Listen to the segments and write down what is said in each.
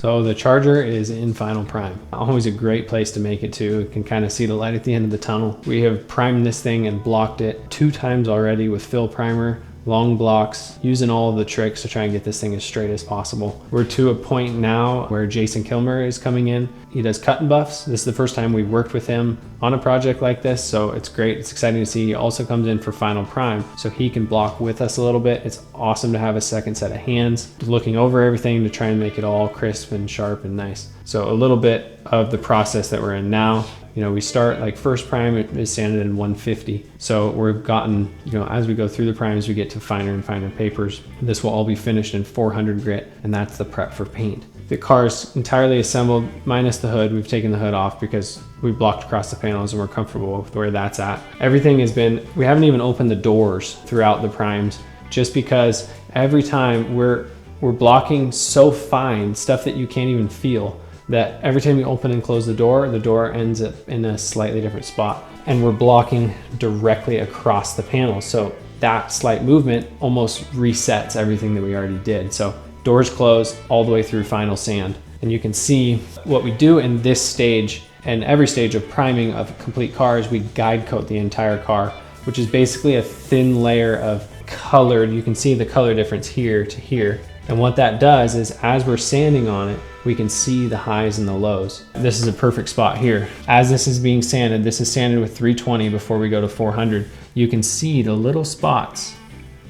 So the charger is in final prime. Always a great place to make it to. You can kind of see the light at the end of the tunnel. We have primed this thing and blocked it 2 times already with fill primer, long blocks, using all of the tricks to try and get this thing as straight as possible. We're to a point now where Jason Kilmer is coming in. He does cut and buffs. This is the first time we've worked with him on a project like this, so it's great. It's exciting to see. He also comes in for final prime, so he can block with us a little bit. It's awesome to have a second set of hands looking over everything to try and make it all crisp and sharp and nice. So a little bit of the process that we're in now. You know, we start like first prime is sanded in 150. So we've gotten, you know, as we go through the primes, we get to finer and finer papers. This will all be finished in 400 grit, and that's the prep for paint. The car is entirely assembled minus the hood. We've taken the hood off because we blocked across the panels and we're comfortable with where that's at. Everything has been, we haven't even opened the doors throughout the primes, just because every time we're blocking so fine, stuff that you can't even feel, that every time you open and close the door ends up in a slightly different spot. And we're blocking directly across the panel. So that slight movement almost resets everything that we already did. So doors closed all the way through final sand. And you can see what we do in this stage and every stage of priming of complete cars, we guide coat the entire car, which is basically a thin layer of colored. You can see the color difference here to here. And what that does is as we're sanding on it, we can see the highs and the lows. This is a perfect spot here. As this is being sanded, this is sanded with 320 before we go to 400. You can see the little spots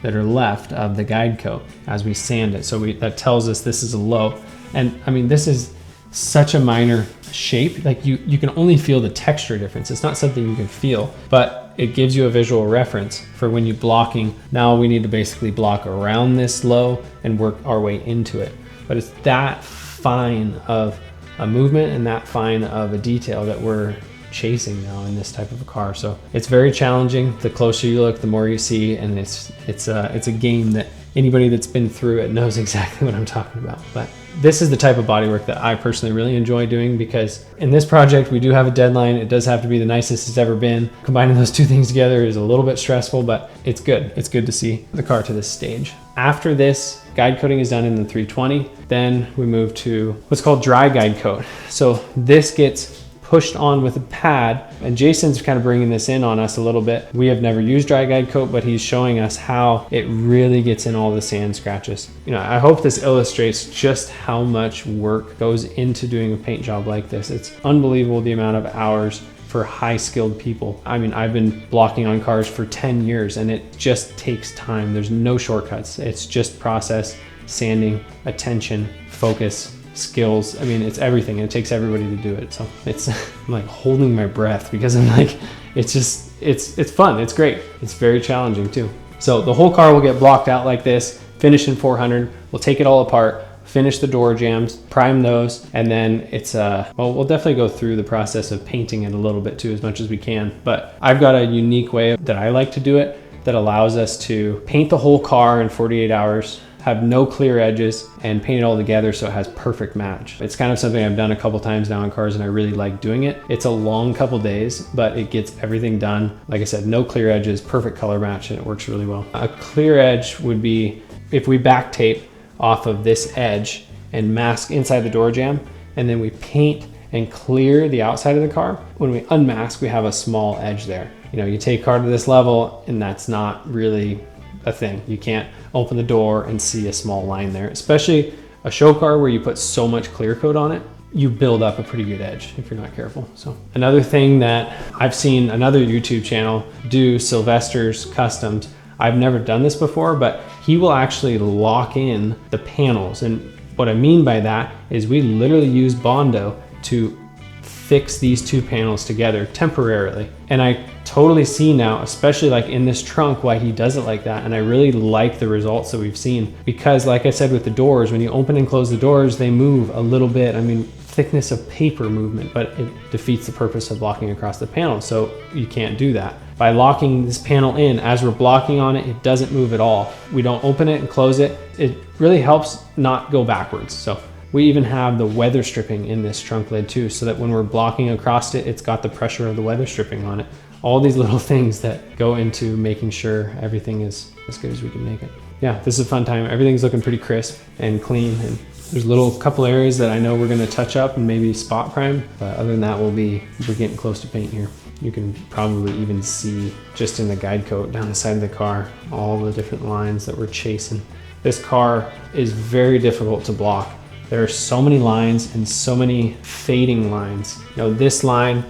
that are left of the guide coat as we sand it. So that tells us this is a low. And I mean, this is such a minor shape. Like you can only feel the texture difference. It's not something you can feel, but it gives you a visual reference for when you're blocking. Now we need to basically block around this low and work our way into it. But it's that fine of a movement and that fine of a detail that we're chasing now in this type of a car. So it's very challenging. The closer you look, the more you see, and it's a game that anybody that's been through it knows exactly what I'm talking about. But this is the type of bodywork that I personally really enjoy doing, because in this project we do have a deadline. It does have to be the nicest it's ever been. Combining those two things together is a little bit stressful, but it's good. It's good to see the car to this stage. After this, guide coating is done in the 320. Then we move to what's called dry guide coat. So this gets pushed on with a pad, and Jason's kind of bringing this in on us a little bit. We have never used dry guide coat, but he's showing us how it really gets in all the sand scratches. You know, I hope this illustrates just how much work goes into doing a paint job like this. It's unbelievable the amount of hours for high skilled people. I mean, I've been blocking on cars for 10 years and it just takes time. There's no shortcuts. It's just process, sanding, attention, focus, skills. I mean, it's everything, and it takes everybody to do it. So it's I'm like holding my breath because I'm like, it's just, it's fun. It's great. It's very challenging too. So the whole car will get blocked out like this, finish in 400. We'll take it all apart, finish the door jambs, prime those, and then it's well, we'll definitely go through the process of painting it a little bit too, as much as we can. But I've got a unique way that I like to do it that allows us to paint the whole car in 48 hours, have no clear edges, and paint it all together so it has perfect match. It's kind of something I've done a couple times now in cars, and I really like doing it. It's a long couple days, but it gets everything done. Like I said, no clear edges, perfect color match, and it works really well. A clear edge would be if we back tape off of this edge and mask inside the door jamb, and then we paint and clear the outside of the car. When we unmask, we have a small edge there. You know, you take a car to this level and that's not really a thing. You can't open the door and see a small line there, especially a show car where you put so much clear coat on it. You build up a pretty good edge if you're not careful. So another thing that I've seen another YouTube channel do, Sylvester's Customs. I've never done this before, but he will actually lock in the panels. And what I mean by that is we literally use Bondo to fix these two panels together temporarily. And I totally see now, especially like in this trunk, why he does it like that. And I really like the results that we've seen, because like I said with the doors, when you open and close the doors, they move a little bit. I mean, thickness of paper movement, but it defeats the purpose of blocking across the panel. So you can't do that. By locking this panel in, as we're blocking on it, it doesn't move at all. We don't open it and close it. It really helps not go backwards. So we even have the weather stripping in this trunk lid too, so that when we're blocking across it, it's got the pressure of the weather stripping on it. All these little things that go into making sure everything is as good as we can make it. Yeah, this is a fun time. Everything's looking pretty crisp and clean, and There's a couple areas that I know we're gonna touch up and maybe spot prime, but other than that, we're getting close to paint here. You can probably even see just in the guide coat down the side of the car, all the different lines that we're chasing. This car is very difficult to block. There are so many lines and so many fading lines. You know, this line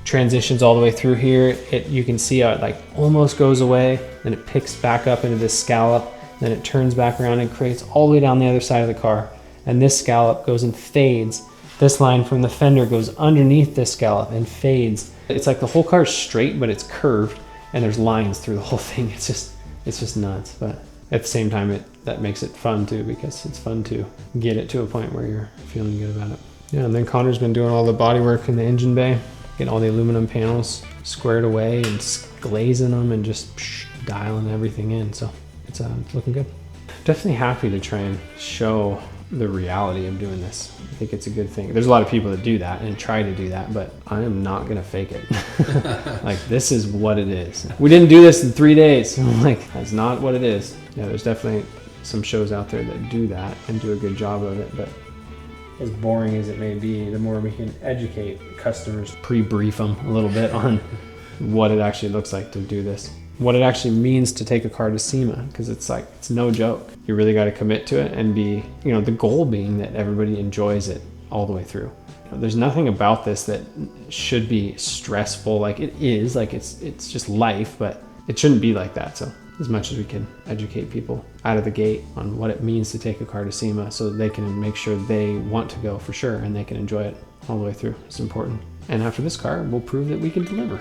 transitions all the way through here. You can see how it like almost goes away, then it picks back up into this scallop, then it turns back around and creates all the way down the other side of the car. And this scallop goes and fades. This line from the fender goes underneath this scallop and fades. It's like the whole car is straight, but it's curved and there's lines through the whole thing. It's just nuts. But at the same time, that makes it fun too, because it's fun to get it to a point where you're feeling good about it. Yeah, and then Connor's been doing all the bodywork in the engine bay, getting all the aluminum panels squared away and glazing them and just dialing everything in. So it's looking good. Definitely happy to try and show the reality of doing this. I think it's a good thing. There's a lot of people that do that and try to do that, but I am not gonna fake it. Like, this is what it is. We didn't do this in 3 days. I'm like, that's not what it is. Yeah, there's definitely some shows out there that do that and do a good job of it, but as boring as it may be, the more we can educate customers, pre-brief them a little bit on what it actually looks like to do this, what it actually means to take a car to SEMA, because it's no joke. You really got to commit to it and be, the goal being that everybody enjoys it all the way through. There's nothing about this that should be stressful. Like, it is, like it's just life, but it shouldn't be like that. So as much as we can educate people out of the gate on what it means to take a car to SEMA, so they can make sure they want to go for sure and they can enjoy it all the way through. It's important. And after this car, we'll prove that we can deliver.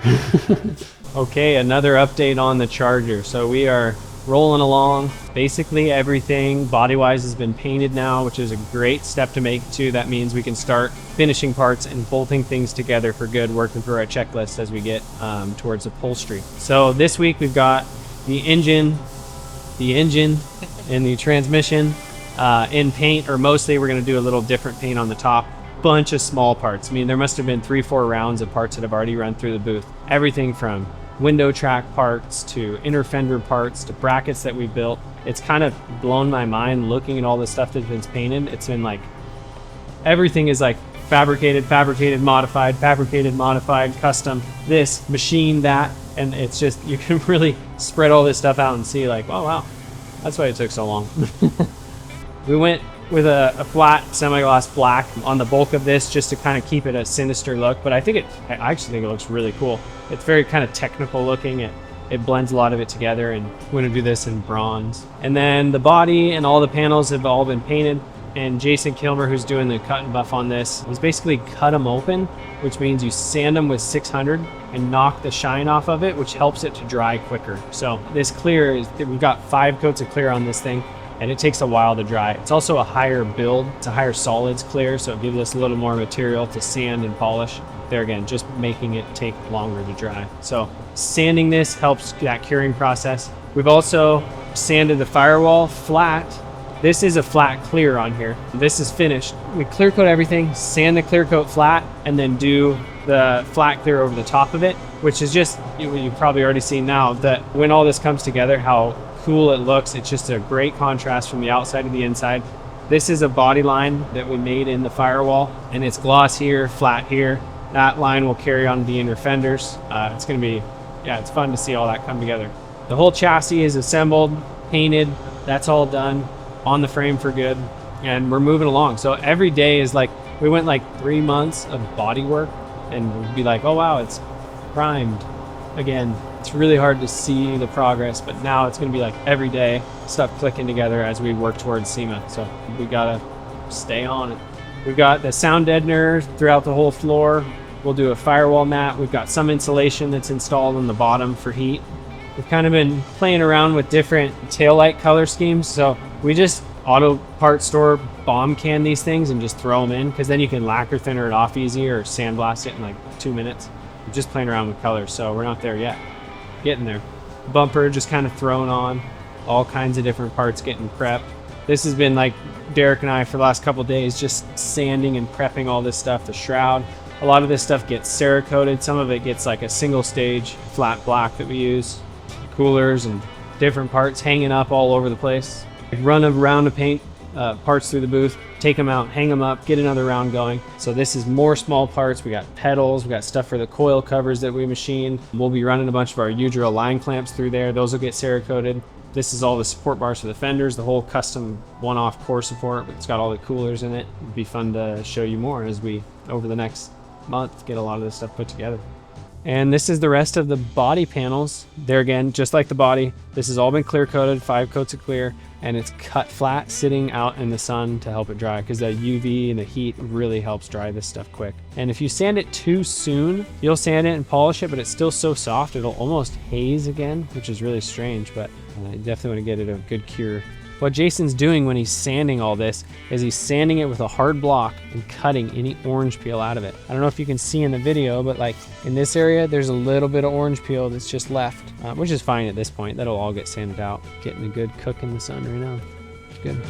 Okay, another update on the Charger. So we are rolling along. Basically everything body-wise has been painted now, which is a great step to make too. That means we can start finishing parts and bolting things together for good, working through our checklist as we get towards upholstery. So this week we've got the engine and the transmission in paint, or mostly we're gonna do a little different paint on the top. Bunch of small parts. I mean, there must have been 3-4 rounds of parts that have already run through the booth. Everything from window track parts to inner fender parts to brackets that we built. It's kind of blown my mind looking at all the stuff that's been painted. It's been like, everything is like fabricated, modified, custom, this, machine, that, and it's just, you can really spread all this stuff out and see like, oh wow, that's why it took so long. We went with a flat semi-gloss black on the bulk of this just to kind of keep it a sinister look, but I actually think it looks really cool. It's very kind of technical looking. It blends a lot of it together, and we're gonna do this in bronze. And then the body and all the panels have all been painted, and Jason Kilmer, who's doing the cut and buff on this, he's basically cut them open, which means you sand them with 600 and knock the shine off of it, which helps it to dry quicker. So this clear we've got 5 coats of clear on this thing, and it takes a while to dry. It's also a higher build. It's a higher solids clear, so it gives us a little more material to sand and polish. There again, just making it take longer to dry. So sanding this helps that curing process. We've also sanded the firewall flat. This is a flat clear on here. This is finished. We clear coat everything, sand the clear coat flat, and then do the flat clear over the top of it, which is just, you've probably already seen now that when all this comes together, how cool it looks. It's just a great contrast from the outside to the inside. This is a body line that we made in the firewall, and it's gloss here, flat here. That line will carry on the inner fenders. It's gonna be, it's fun to see all that come together. The whole chassis is assembled, painted, that's all done, on the frame for good, and we're moving along. So every day is like, we went like 3 months of body work, and we'd be like, oh wow, it's primed again. It's really hard to see the progress, but now it's gonna be like every day, stuff clicking together as we work towards SEMA. So we gotta stay on it. We've got the sound deadener throughout the whole floor. We'll do a firewall mat. We've got some insulation that's installed on the bottom for heat. We've kind of been playing around with different taillight color schemes. So we just auto parts store bomb can these things and just throw them in, because then you can lacquer thinner it off easy or sandblast it in like 2 minutes. We're just playing around with colors, so we're not there yet. Getting there. Bumper just kind of thrown on, all kinds of different parts getting prepped. This has been like Derek and I for the last couple of days, just sanding and prepping all this stuff. The shroud, a lot of this stuff gets Cerakoted. Some of it gets like a single stage flat black that we use. Coolers and different parts hanging up all over the place. Run a round of paint parts through the booth, take them out, hang them up, get another round going. So this is more small parts. We got pedals, we got stuff for the coil covers that we machined. We'll be running a bunch of our U-drill line clamps through there. Those will get Cerakoted. This is all the support bars for the fenders, the whole custom one-off core support. It's got all the coolers in it. It'd be fun to show you more as we, over the next month, get a lot of this stuff put together. And this is the rest of the body panels. There again, just like the body, this has all been clear coated, 5 coats of clear, and it's cut flat sitting out in the sun to help it dry, because the UV and the heat really helps dry this stuff quick. And if you sand it too soon, you'll sand it and polish it, but it's still so soft, it'll almost haze again, which is really strange, but you definitely want to get it a good cure. What Jason's doing when he's sanding all this is he's sanding it with a hard block and cutting any orange peel out of it. I don't know if you can see in the video, but like in this area, there's a little bit of orange peel that's just left, which is fine at this point. That'll all get sanded out. Getting a good cook in the sun right now. It's good.